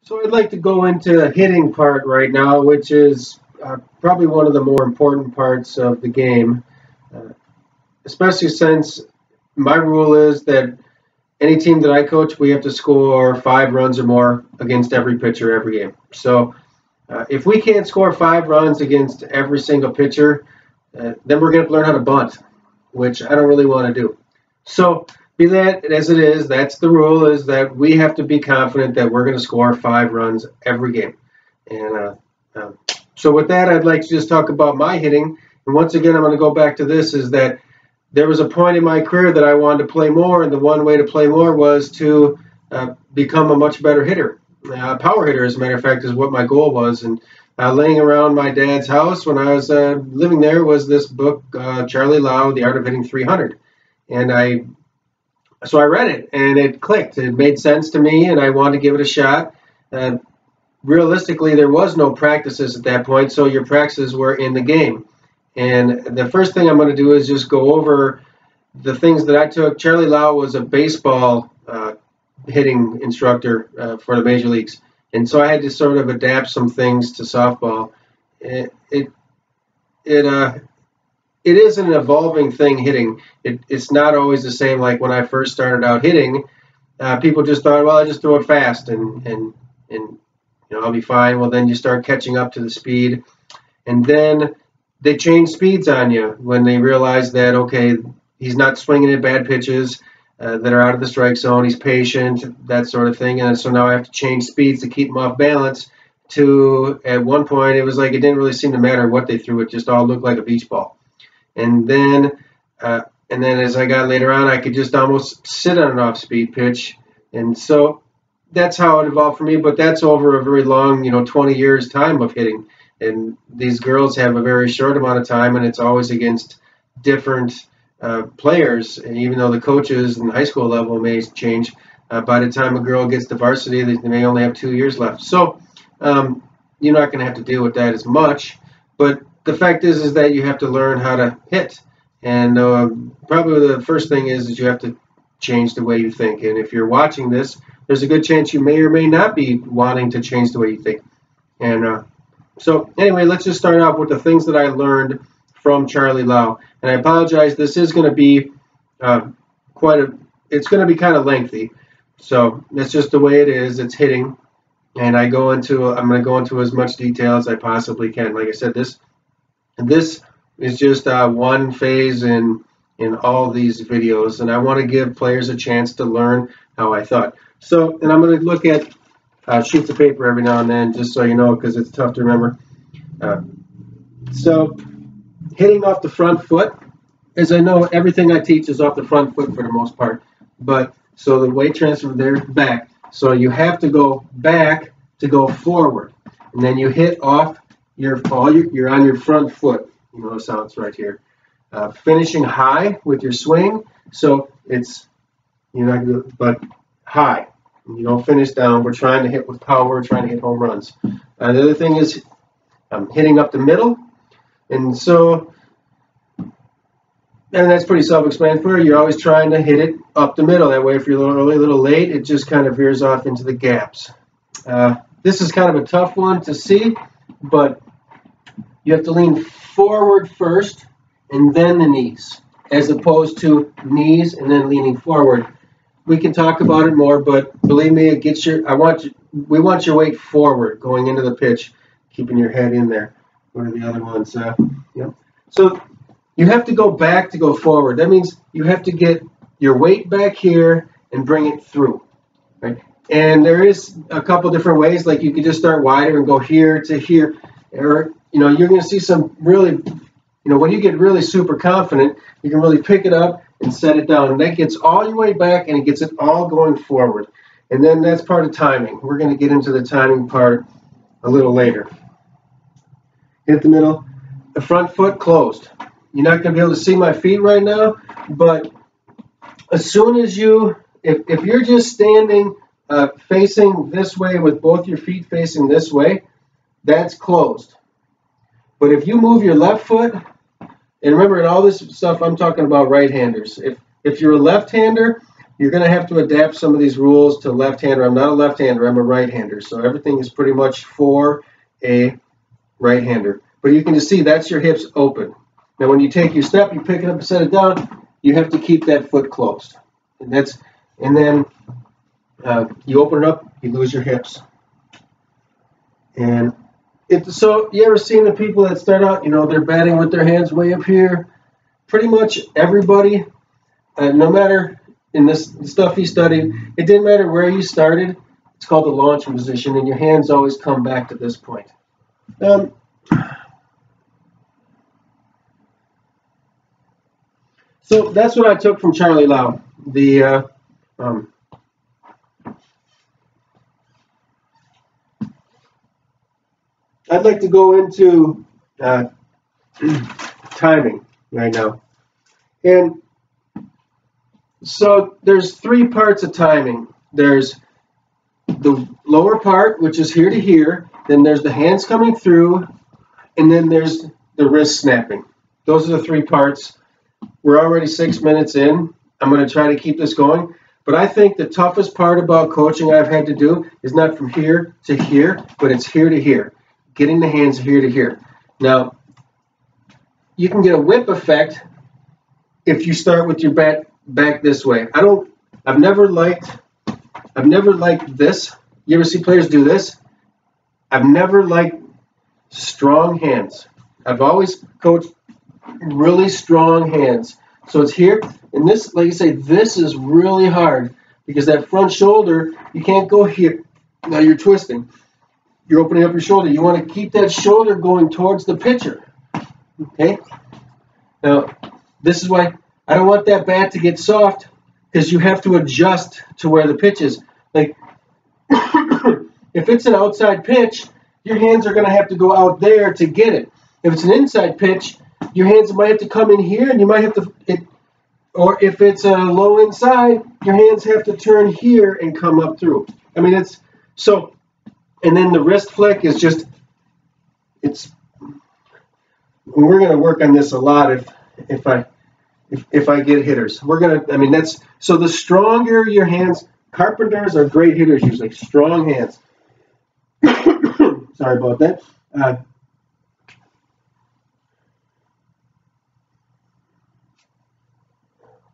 So I'd like to go into the hitting part right now, which is probably one of the more important parts of the game, uh, especially since my rule is that any team that I coach, we have to score 5 runs or more against every pitcher every game. So if we can't score 5 runs against every single pitcher, then we're going to learn how to bunt, which I don't really want to do. So be that as it is, that's the rule, is that we have to be confident that we're going to score 5 runs every game. And so with that, I'd like to just talk about my hitting. And once again, I'm going to go back to this, is that there was a point in my career that I wanted to play more, and the one way to play more was to become a much better hitter. Power hitter, as a matter of fact, is what my goal was. And laying around my dad's house when I was living there was this book, Charlie Lau, The Art of Hitting 300. And so I read it, and it clicked. It made sense to me, and I wanted to give it a shot. Realistically, there was no practices at that point, so your practices were in the game. And the first thing I'm going to do is just go over the things that I took. Charlie Lau was a baseball hitting instructor for the major leagues, and so I had to sort of adapt some things to softball. It is an evolving thing, hitting. It's not always the same. Like when I first started out hitting, people just thought, well, I just throw it fast and I'll be fine. Well, then you start catching up to the speed, and then they change speeds on you when they realize that, okay, he's not swinging at bad pitches that are out of the strike zone. He's patient, that sort of thing. And so now I have to change speeds to keep him off balance. At one point, it was like it didn't really seem to matter what they threw. It just all looked like a beach ball. And then as I got later on, I could just almost sit on an off-speed pitch. And so that's how it evolved for me. But that's over a very long, 20 years time of hitting. And these girls have a very short amount of time, and it's always against different players. And even though the coaches in the high school level may change, by the time a girl gets to varsity, they may only have 2 years left. So you're not going to have to deal with that as much. But the fact is that you have to learn how to hit. And probably the first thing is you have to change the way you think. And if you're watching this, there's a good chance you may or may not be wanting to change the way you think. And so anyway, let's just start off with the things that I learned from Charlie Lau. And I apologize, this is going to be it's going to be kind of lengthy. So that's just the way it is. It's hitting. And I'm going to go into as much detail as I possibly can. Like I said, this is just one phase in all these videos. And I want to give players a chance to learn how I thought. So, and I'm going to look at sheets of paper every now and then, just so you know, because it's tough to remember. So hitting off the front foot, as I know, everything I teach is off the front foot for the most part. But so the weight transfer there, back. So you have to go back to go forward, and then you hit off you're on your front foot. You notice how it's right here. Finishing high with your swing. So it's but high. You don't finish down. We're trying to hit with power. We're trying to hit home runs. The other thing is hitting up the middle. And that's pretty self-explanatory. You're always trying to hit it up the middle. That way, if you're a little early, a little late, it just kind of veers off into the gaps. This is kind of a tough one to see, but you have to lean forward first and then the knees, as opposed to knees and then leaning forward. We can talk about it more, but believe me, it gets we want your weight forward going into the pitch, keeping your head in there. What are the other ones? So you have to go back to go forward. That means you have to get your weight back here and bring it through, right? And there is a couple different ways. Like you could just start wider and go here to here, or you're going to see some really, when you get really super confident, you can really pick it up and set it down, and that gets all your way back and it gets it all going forward. And then that's part of timing. We're going to get into the timing part a little later. Hit the middle, the front foot closed. You're not going to be able to see my feet right now, but as soon as if you're just standing facing this way with both your feet facing this way, that's closed. But if you move your left foot, and remember, in all this stuff I'm talking about right-handers. If you're a left-hander, you're going to have to adapt some of these rules to left-hander. I'm not a left-hander, I'm a right-hander. So everything is pretty much for a right-hander. But you can just see that's your hips open. Now when you take your step, you pick it up and set it down, you have to keep that foot closed. And then you open it up, you lose your hips. And so you ever seen the people that start out, they're batting with their hands way up here? Pretty much everybody, no matter in this stuff he studied, it didn't matter where you started. It's called the launching position, and your hands always come back to this point. So that's what I took from Charlie Lau. I'd like to go into timing right now. And so there's 3 parts of timing. There's the lower part, which is here to here. Then there's the hands coming through. And then there's the wrist snapping. Those are the 3 parts. We're already 6 minutes in. I'm going to try to keep this going. But I think the toughest part about coaching I've had to do is not from here to here, but it's here to here. Getting the hands here to here. Now, you can get a whip effect if you start with your bat back this way. I've never liked this. You ever see players do this? I've never liked strong hands. I've always coached really strong hands. So it's here, and this, like I say, this is really hard because that front shoulder, you can't go here. Now you're twisting. You're opening up your shoulder. You want to keep that shoulder going towards the pitcher. Okay? Now, this is why I don't want that bat to get soft, because you have to adjust to where the pitch is. Like, if it's an outside pitch, your hands are going to have to go out there to get it. If it's an inside pitch, your hands might have to come in here, and you might have to, or if it's a low inside, your hands have to turn here and come up through. I mean, it's so. And then the wrist flick is just, we're going to work on this a lot if I get hitters. We're going to, I mean, that's, so the stronger your hands, carpenters are great hitters usually, strong hands. Sorry about that.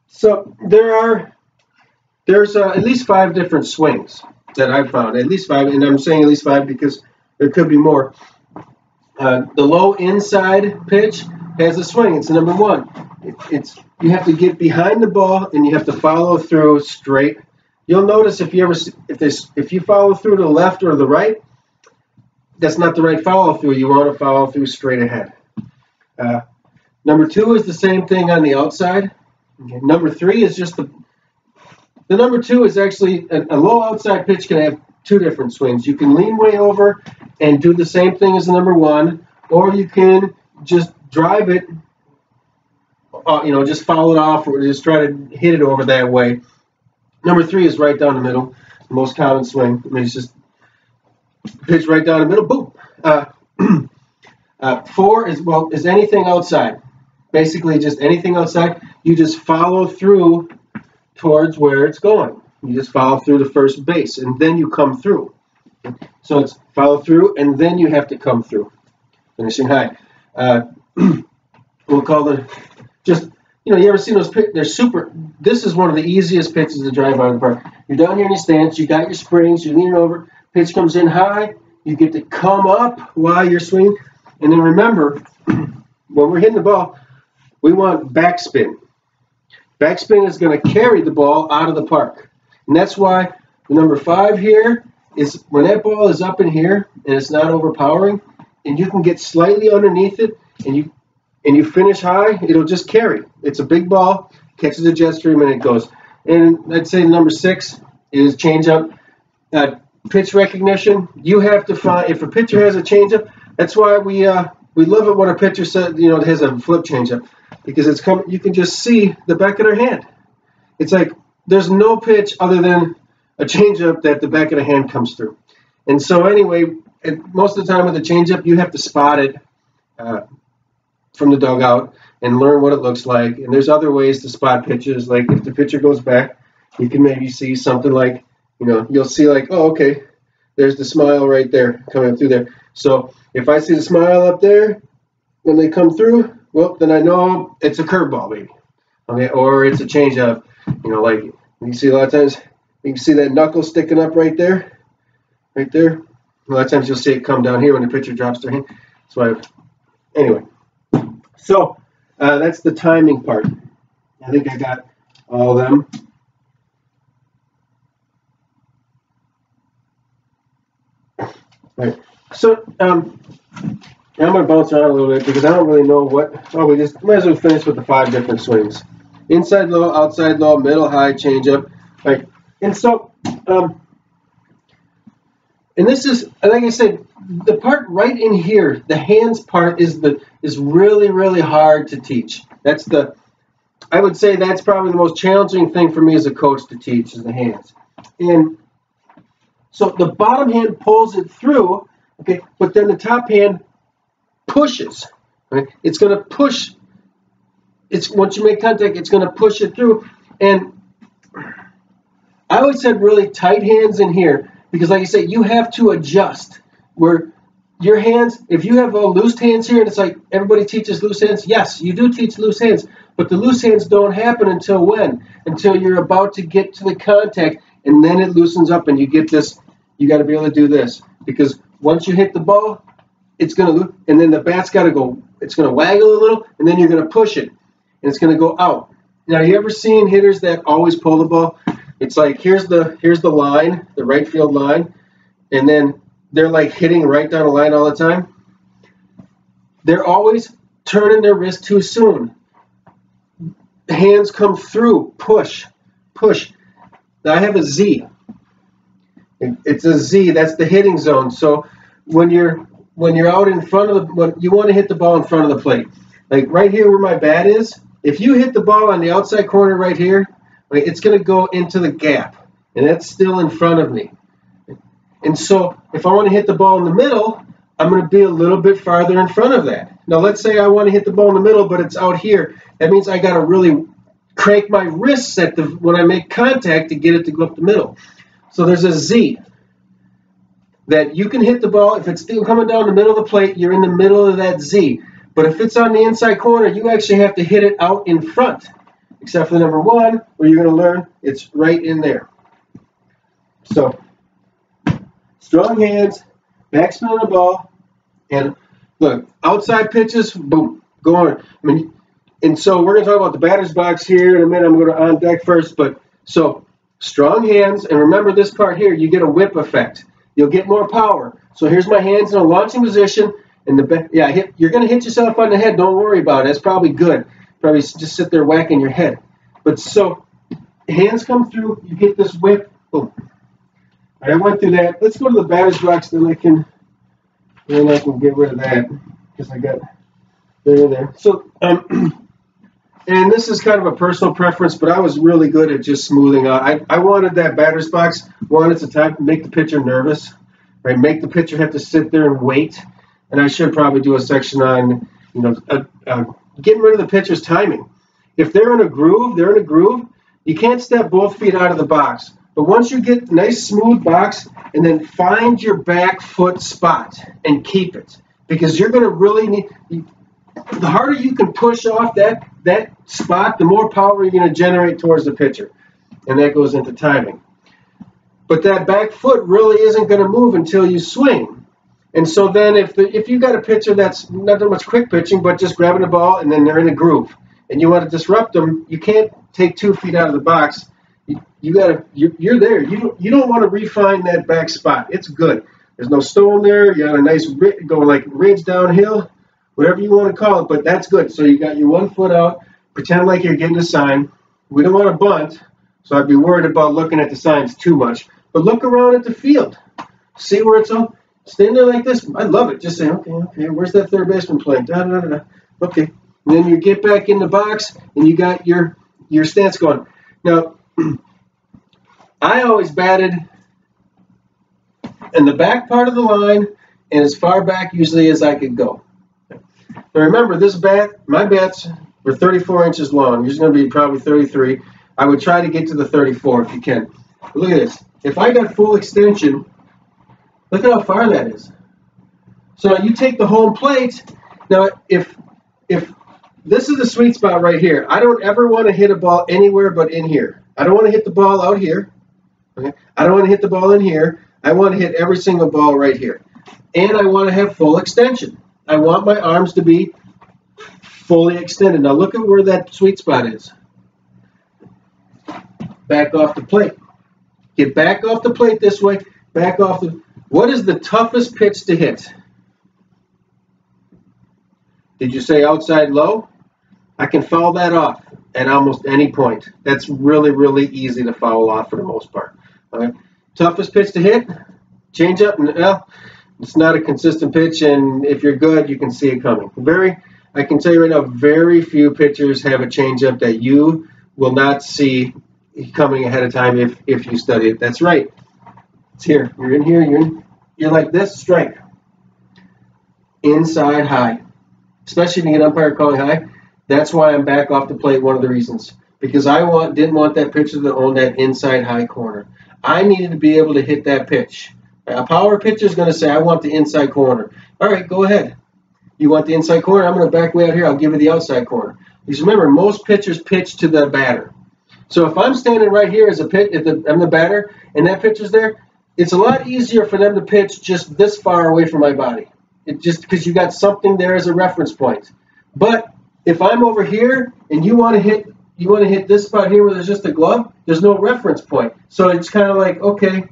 So there's at least 5 different swings that I've found, at least 5, and I'm saying at least 5 because there could be more. The low inside pitch has a swing. It's number 1. You have to get behind the ball and you have to follow through straight. You'll notice if you follow through to the left or the right, that's not the right follow through. You want to follow through straight ahead. Number 2 is the same thing on the outside. Okay. Number 3 is just the number 2 is actually a low outside pitch can have 2 different swings. You can lean way over and do the same thing as the number 1, or you can just drive it, just foul it off or just try to hit it over that way. Number 3 is right down the middle, the most common swing. I mean, it's just pitch right down the middle, boom. 4 is anything outside. Basically, just anything outside. You just follow through towards where it's going. You just follow through the first base, and then you come through. So it's follow through, and then you have to come through. Finishing high. We'll call it just, you ever seen those pitches? They're super. This is one of the easiest pitches to drive out of the park. You're down here in your stance. You got your springs. You're leaning over. Pitch comes in high. You get to come up while you're swinging. And then remember, when we're hitting the ball, we want backspin. Backspin is going to carry the ball out of the park. And that's why the number 5 here is when that ball is up in here and it's not overpowering, and you can get slightly underneath it and you finish high, it'll just carry. It's a big ball, catches a jet stream, and it goes. And I'd say number 6 is changeup. Pitch recognition. You have to find, if a pitcher has a changeup, that's why we love it when a pitcher says, has a flip changeup, because it's coming. You can just see the back of their hand. It's like there's no pitch other than a changeup that the back of the hand comes through. And so anyway, most of the time with a changeup, you have to spot it from the dugout and learn what it looks like. And there's other ways to spot pitches, like if the pitcher goes back, you can maybe see something like, you'll see like, oh, okay, there's the smile right there coming up through there. So if I see the smile up there when they come through, well, then I know it's a curveball, maybe. Okay, or it's a changeup. Like you see a lot of times, you can see that knuckle sticking up right there. Right there. A lot of times you'll see it come down here when the pitcher drops their hand. So anyway, so that's the timing part. I think I got all of them. All right. So I'm going to bounce around a little bit because I don't really know what. Oh, we just might as well finish with the 5 different swings: inside low, outside low, middle high, changeup. Right. And so, and this is, like I said, the part right in here, the hands part is really, really hard to teach. I would say that's probably the most challenging thing for me as a coach to teach is the hands. And so the bottom hand pulls it through, okay, but then the top hand pushes. Right? It's going to push. Once you make contact, it's going to push it through. And I always said really tight hands in here because, like I said, you have to adjust. Where your hands, if you have loose hands here, and it's like everybody teaches loose hands. Yes, you do teach loose hands, but the loose hands don't happen until when? Until you're about to get to the contact, and then it loosens up, and you get this. You got to be able to do this because once you hit the ball, it's going to, and then the bat's got to go. It's going to waggle a little, and then you're going to push it, and it's going to go out. Now, you ever seen hitters that always pull the ball? It's like here's the line, the right field line, and then they're like hitting right down the line all the time. They're always turning their wrist too soon. The hands come through, push, push. Now I have a Z. It's a Z. That's the hitting zone. So when you're out in front of when you want to hit the ball in front of the plate, like right here where my bat is. If you hit the ball on the outside corner right here, it's going to go into the gap, and that's still in front of me. And so if I want to hit the ball in the middle, I'm going to be a little bit farther in front of that. Now, let's say I want to hit the ball in the middle, but it's out here. That means I got to really crank my wrists when I make contact to get it to go up the middle. So there's a Z that you can hit the ball. If it's still coming down the middle of the plate, you're in the middle of that Z. But if it's on the inside corner, you actually have to hit it out in front. Except for number 1, where you're going to learn, it's right in there. So, strong hands, backspin on the ball, and look, outside pitches, boom, go on. And so we're going to talk about the batter's box here in a minute. I'm going to on deck first, but so strong hands, and remember this part here, you get a whip effect. You'll get more power. So here's my hands in a launching position, and you're going to hit yourself on the head. Don't worry about it. That's probably good. Probably just sit there whacking your head. But so hands come through, you get this whip, boom. I went through that. Let's go to the batter's box, then I can get rid of that because I got there. So and this is kind of a personal preference, but I was really good at just smoothing out. I wanted that batter's box, wanted to make the pitcher nervous, right? Make the pitcher have to sit there and wait. And I should probably do a section on, getting rid of the pitcher's timing. If they're in a groove, you can't step both feet out of the box. But once you get a nice smooth box, and then find your back foot spot and keep it. Because you're going to really need, the harder you can push off that spot, the more power you're going to generate towards the pitcher. And that goes into timing. But that back foot really isn't going to move until you swing. And so then if you got a pitcher that's not that much quick pitching, but just grabbing the ball and then they're in a groove, and you want to disrupt them, you can't take 2 feet out of the box. You're there. You don't want to refine that back spot. It's good. There's no stone there. You got a nice going like ridge downhill, whatever you want to call it, but that's good. So you got your 1 foot out. Pretend like you're getting a sign. We don't want to bunt, so I'd be worried about looking at the signs too much. But look around at the field. See where it's all. Stand there like this. I love it. Just say, okay, where's that third baseman playing? Da-da-da-da. Okay. And then you get back in the box, and you got your stance going. Now, I always batted in the back part of the line and as far back usually as I could go. Now remember, my bats were 34 inches long. Yours is going to be probably 33. I would try to get to the 34 if you can. But look at this. If I got full extension, look at how far that is. So you take the home plate. Now, if this is the sweet spot right here, I don't ever want to hit a ball anywhere but in here. I don't want to hit the ball out here. Okay? I don't want to hit the ball in here. I want to hit every single ball right here. And I want to have full extension. I want my arms to be fully extended. Now look at where that sweet spot is. Back off the plate. Get back off the plate this way. Back off the... What is the toughest pitch to hit? Did you say outside low? I can foul that off at almost any point. That's really, really easy to foul off for the most part. All right. Toughest pitch to hit? Change up. Well, it's not a consistent pitch, and if you're good, you can see it coming. I can tell you right now, very few pitchers have a changeup that you will not see coming ahead of time if you study it. That's right. It's here. You're in here. You're like this. Strike. Inside high. Especially if you get umpire calling high. That's why I'm back off the plate. One of the reasons, because I didn't want that pitcher to own that inside high corner. I needed to be able to hit that pitch. A power pitcher is going to say, I want the inside corner. All right, go ahead. You want the inside corner? I'm going to back way out here. I'll give you the outside corner. Because remember, most pitchers pitch to the batter. So if I'm standing right here as I'm the batter, and that pitcher's there, it's a lot easier for them to pitch just this far away from my body. Just because you got something there as a reference point. But if I'm over here and you want to hit this spot here where there's just a glove, there's no reference point. So it's kind of like, okay,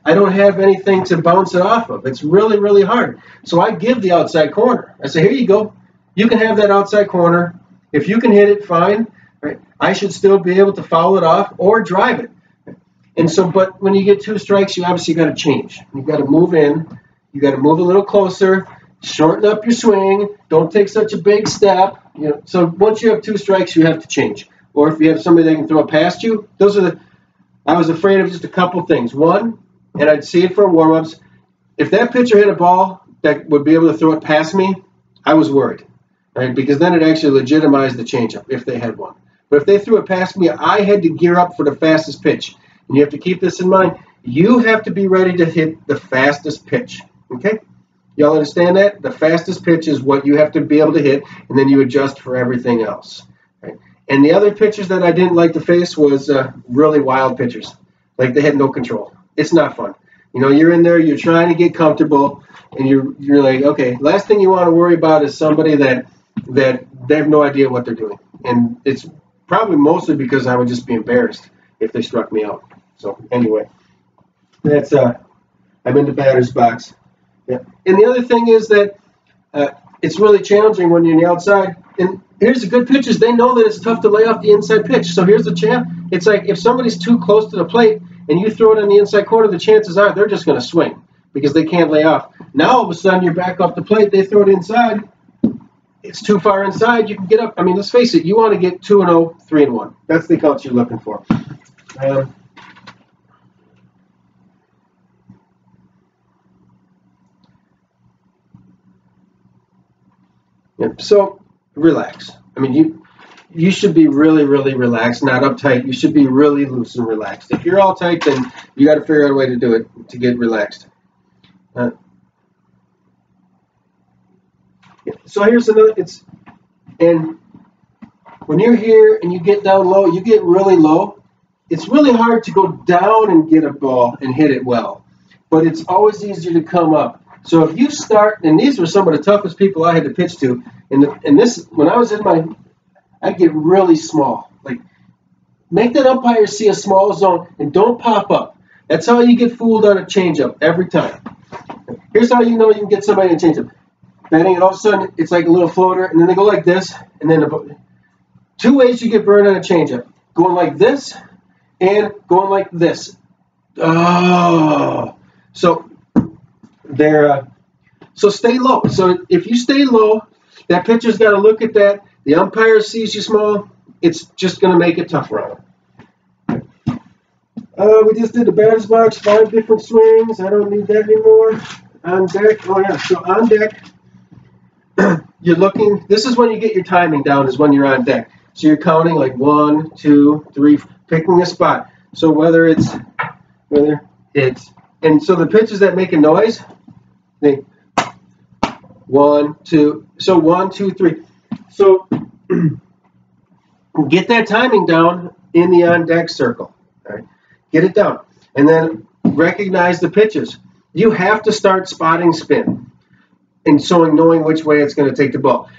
I don't have anything to bounce it off of. It's really, really hard. So I give the outside corner. I say, here you go. You can have that outside corner. If you can hit it, fine. Right? I should still be able to foul it off or drive it. And so, but when you get 2 strikes, you obviously got to change. You've got to move in. You got to move a little closer. Shorten up your swing. Don't take such a big step. So once you have 2 strikes, you have to change. Or if you have somebody that can throw it past you, I was afraid of just a couple things. One, and I'd see it for warm-ups, if that pitcher hit a ball that would be able to throw it past me, I was worried, right? Because then it actually legitimized the changeup if they had one. But if they threw it past me, I had to gear up for the fastest pitch. And you have to keep this in mind. You have to be ready to hit the fastest pitch, okay? Y'all understand that? The fastest pitch is what you have to be able to hit, and then you adjust for everything else. Right? And the other pitchers that I didn't like to face was really wild pitchers. Like they had no control. It's not fun. You're in there, you're trying to get comfortable, and you're like, okay, last thing you want to worry about is somebody that they have no idea what they're doing. And it's probably mostly because I would just be embarrassed if they struck me out. So anyway, that's I'm in the batter's box. Yeah. And the other thing is that it's really challenging when you're on the outside. And here's the good pitchers. They know that it's tough to lay off the inside pitch. So here's the chance. It's like if somebody's too close to the plate and you throw it on the inside corner, the chances are they're just going to swing because they can't lay off. Now, all of a sudden, you're back off the plate. They throw it inside. It's too far inside. You can get up. I mean, let's face it. You want to get 2-0, 3-1. That's the counts you're looking for. So relax. I mean, you should be really, really relaxed, not uptight. You should be really loose and relaxed. If you're all tight, then you got to figure out a way to do it to get relaxed. So here's another. And when you're here and you get down low, you get really low. It's really hard to go down and get a ball and hit it well, but it's always easier to come up. So if you start, and these were some of the toughest people I had to pitch to, and this, when I was in I'd get really small. Like, make that umpire see a small zone and don't pop up. That's how you get fooled on a changeup every time. Here's how you know you can get somebody in a changeup. Batting it, all of a sudden, it's like a little floater, and then they go like this, and then 2 ways you get burned on a changeup. Going like this and going like this. Oh. So stay low. So if you stay low, that pitcher's got to look at that. The umpire sees you small. It's just going to make it tougher on him. We just did the batter's box, 5 different swings. I don't need that anymore. On deck. Oh, yeah. So on deck, you're looking. This is when you get your timing down, is when you're on deck. So you're counting like 1, 2, 3. picking a spot. So and so the pitches that make a noise, they 1, 2, so 1, 2, 3. So get that timing down in the on deck circle. All right? Get it down. And then recognize the pitches. You have to start spotting spin and so knowing which way it's going to take the ball.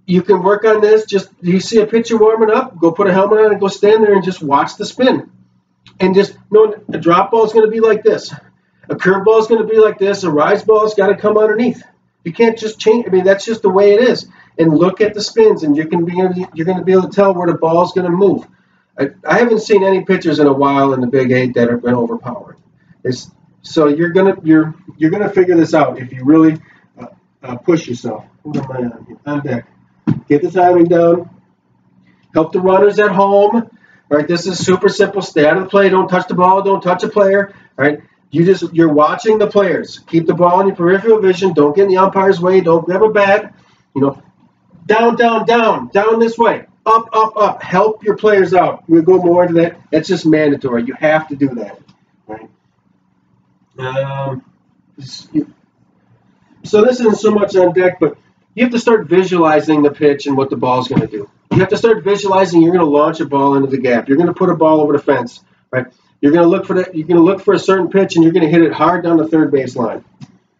You can work on this. Just you see a pitcher warming up, go put a helmet on and go stand there and just watch the spin. And just know a drop ball is going to be like this. A curve ball is going to be like this. A rise ball has got to come underneath. You can't just change. I mean, that's just the way it is. And look at the spins, and you're going to be able to tell where the ball is going to move. I haven't seen any pitchers in a while in the Big 8 that have been overpowered. So you're gonna figure this out if you really push yourself. What am I on here? On deck. Get the timing down. Help the runners at home. All right, this is super simple. Stay out of the play. Don't touch the ball. Don't touch a player. All right, you're watching the players. Keep the ball in your peripheral vision. Don't get in the umpire's way. Don't grab a bat. Down, down, down, down this way. Up, up, up. Help your players out. We'll go more into that. That's just mandatory. You have to do that. Right? So this isn't so much on deck, but you have to start visualizing the pitch and what the ball's going to do. You have to start visualizing you're going to launch a ball into the gap. You're going to put a ball over the fence. Right? You're going to look for that. You're going to look for a certain pitch, and you're going to hit it hard down the third base line.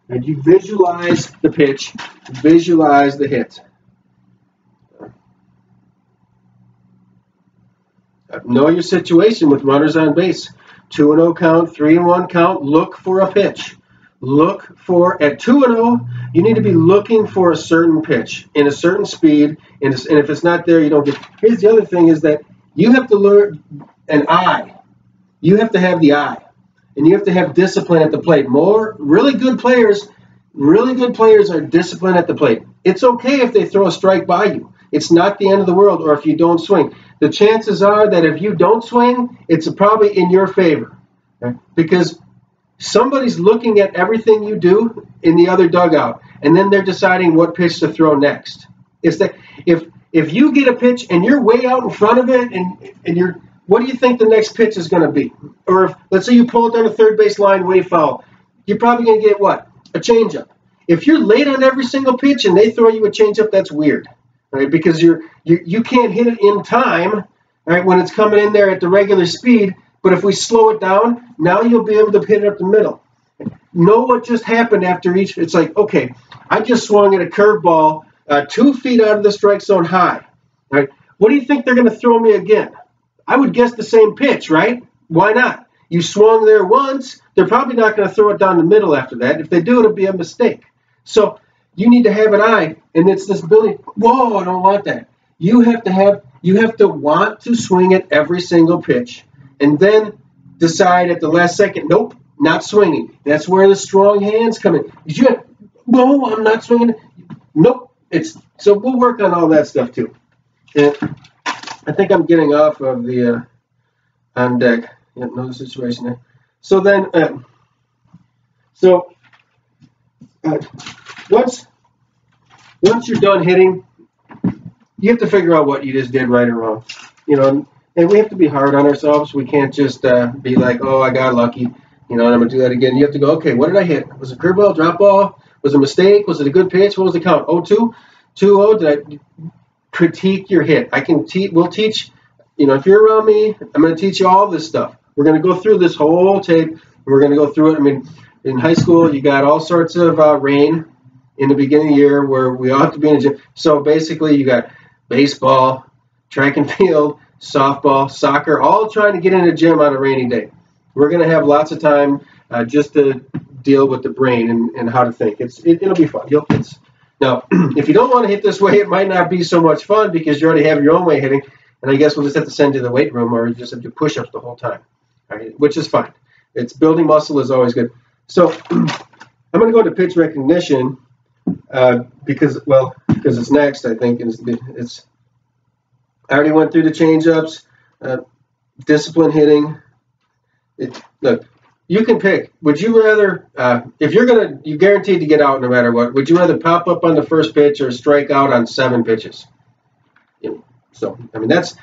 And you visualize the pitch, visualize the hit. Know your situation with runners on base. 2-0 count, 3-1 count. Look for a pitch. Look for, at 2-0, you need to be looking for a certain pitch in a certain speed. And if it's not there, you don't get. Here's the other thing is that you have to learn an eye. You have to have the eye. And you have to have discipline at the plate. Really good players are disciplined at the plate. It's okay if they throw a strike by you. It's not the end of the world, or if you don't swing. The chances are that if you don't swing, it's probably in your favor. Right? Because somebody's looking at everything you do in the other dugout, and then they're deciding what pitch to throw next. It's that if you get a pitch and you're way out in front of it, and you're, what do you think the next pitch is going to be? Or if, let's say you pull it down the third base line way foul, you're probably going to get what? A changeup. If you're late on every single pitch and they throw you a changeup, that's weird. Right, because you can't hit it in time, right, when it's coming in there at the regular speed. But if we slow it down, now you'll be able to hit it up the middle. Know what just happened after each. It's like, okay, I just swung at a curveball 2 feet out of the strike zone high. Right? What do you think they're going to throw me again? I would guess the same pitch, right? Why not? You swung there once. They're probably not going to throw it down the middle after that. If they do, it'll be a mistake. So you need to have an eye, and it's this ability. Whoa, I don't want that. You have to want to swing at every single pitch, and then decide at the last second, nope, not swinging. That's where the strong hands come in. No, I'm not swinging. Nope. So we'll work on all that stuff too. And I think I'm getting off of the on deck. Yeah, another situation there. So then, once you're done hitting, you have to figure out what you just did right or wrong. And we have to be hard on ourselves. We can't just be like, oh, I got lucky, and I'm going to do that again. You have to go, okay, what did I hit? Was it a curveball, drop ball? Was it a mistake? Was it a good pitch? What was the count? 0-2? 2-0? Did I critique your hit? We'll teach, if you're around me, I'm going to teach you all this stuff. We're going to go through this whole tape. And we're going to go through it. I mean, in high school, you got all sorts of rain in the beginning of the year where we all have to be in a gym. So basically, you got baseball, track and field, softball, soccer, all trying to get in a gym on a rainy day. We're going to have lots of time just to deal with the brain and how to think. It'll be fun. Now, if you don't want to hit this way, it might not be so much fun because you already have your own way of hitting. And I guess we'll just have to send you to the weight room, or you just have to do push-ups the whole time, right? Which is fine. It's building muscle is always good. So I'm going to go to pitch recognition because it's next. I think I already went through the change-ups, discipline hitting. Look, you can pick. Would you rather, if you're guaranteed to get out no matter what, would you rather pop up on the first pitch or strike out on 7 pitches? So, I mean, this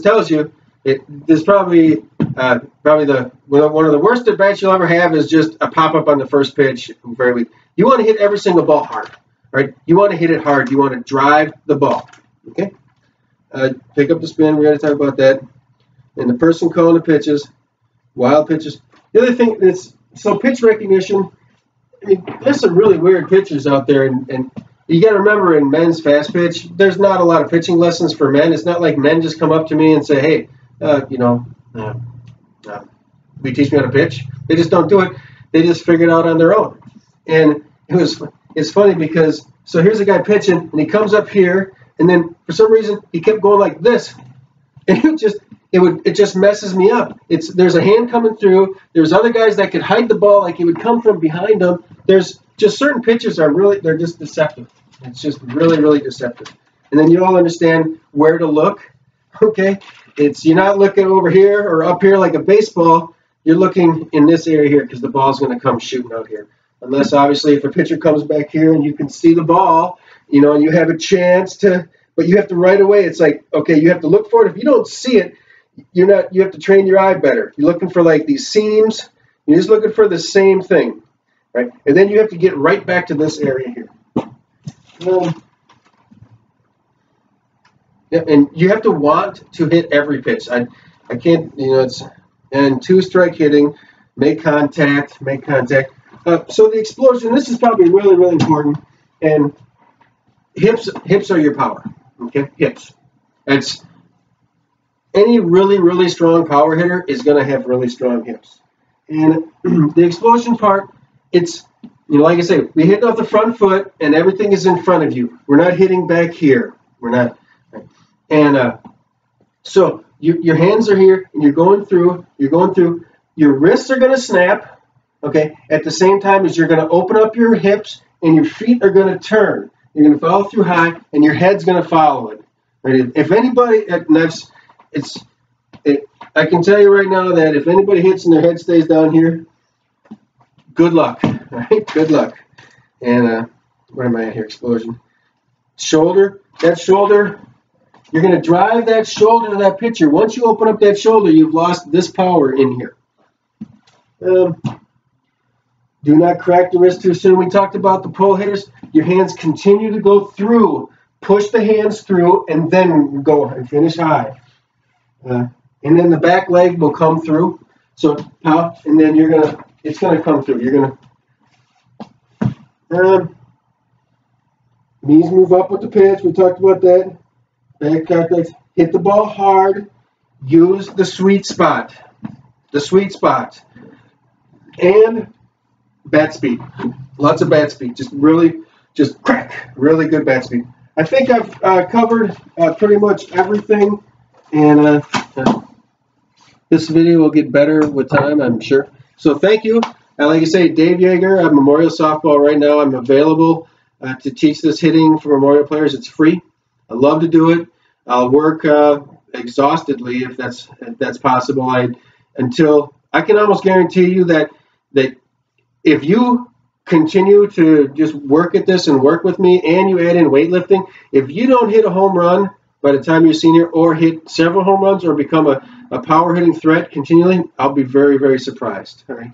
tells you There's probably one of the worst at bats you'll ever have is just a pop up on the first pitch. Very weak. You want to hit every single ball hard, right? You want to hit it hard. You want to drive the ball. Okay. Pick up the spin. We're going to talk about that. And the person calling the pitches, wild pitches. The other thing is pitch recognition. I mean, there's some really weird pitchers out there, and you got to remember in men's fast pitch, there's not a lot of pitching lessons for men. It's not like men just come up to me and say, hey, will you teach me how to pitch? They just don't do it. They just figure it out on their own. And it's funny because, so here's a guy pitching, and he comes up here, and then for some reason he kept going like this. And it just messes me up. There's a hand coming through. There's other guys that could hide the ball, like it would come from behind them. There's just certain pitches they're just deceptive. It's just really, really deceptive. And then you all understand where to look. Okay, you're not looking over here or up here like a baseball. You're looking in this area here because the ball's going to come shooting out here. Unless obviously if a pitcher comes back here and you can see the ball, and you have a chance to, but you have to right away. It's like, okay, you have to look for it. If you don't see it, you have to train your eye better. You're looking for like these seams. You're just looking for the same thing, right? And then you have to get right back to this area here. Yeah, and you have to want to hit every pitch. I can't, and two-strike hitting, make contact. So the explosion, this is probably really, really important. And hips are your power, okay? Hips. Any really, really strong power hitter is going to have really strong hips. And the explosion part, it's, like I say, we hit off the front foot and everything is in front of you. We're not hitting back here. We're not. And so your hands are here and you're going through. Your wrists are going to snap, okay, at the same time as you're going to open up your hips and your feet are going to turn. You're going to follow through high and your head's going to follow it. Right? If anybody, I can tell you right now that if anybody hits and their head stays down here, good luck. Right? Good luck. And where am I at here? Explosion. Shoulder. That shoulder, you're going to drive that shoulder to that pitcher. Once you open up that shoulder, you've lost this power in here. Do not crack the wrist too soon. We talked about the pull hitters. Your hands continue to go through. Push the hands through and then go and finish high. And then the back leg will come through. So, and then it's going to come through. You're going to, knees move up with the pitch. We talked about that. Back contact. Hit the ball hard. Use the sweet spot. The sweet spot. And bat speed. Lots of bat speed. Just crack. Really good bat speed. I think I've covered pretty much everything. And this video will get better with time, I'm sure. So thank you. Like I say, Dave Yaeger, I'm Memorial Softball right now. I'm available to teach this hitting for Memorial players. It's free. I love to do it. I'll work exhaustedly if that's possible. Until I can almost guarantee you that if you continue to just work at this and work with me and you add in weightlifting, if you don't hit a home run by the time you're senior or hit several home runs or become a power hitting threat continually, I'll be very, very surprised. All right.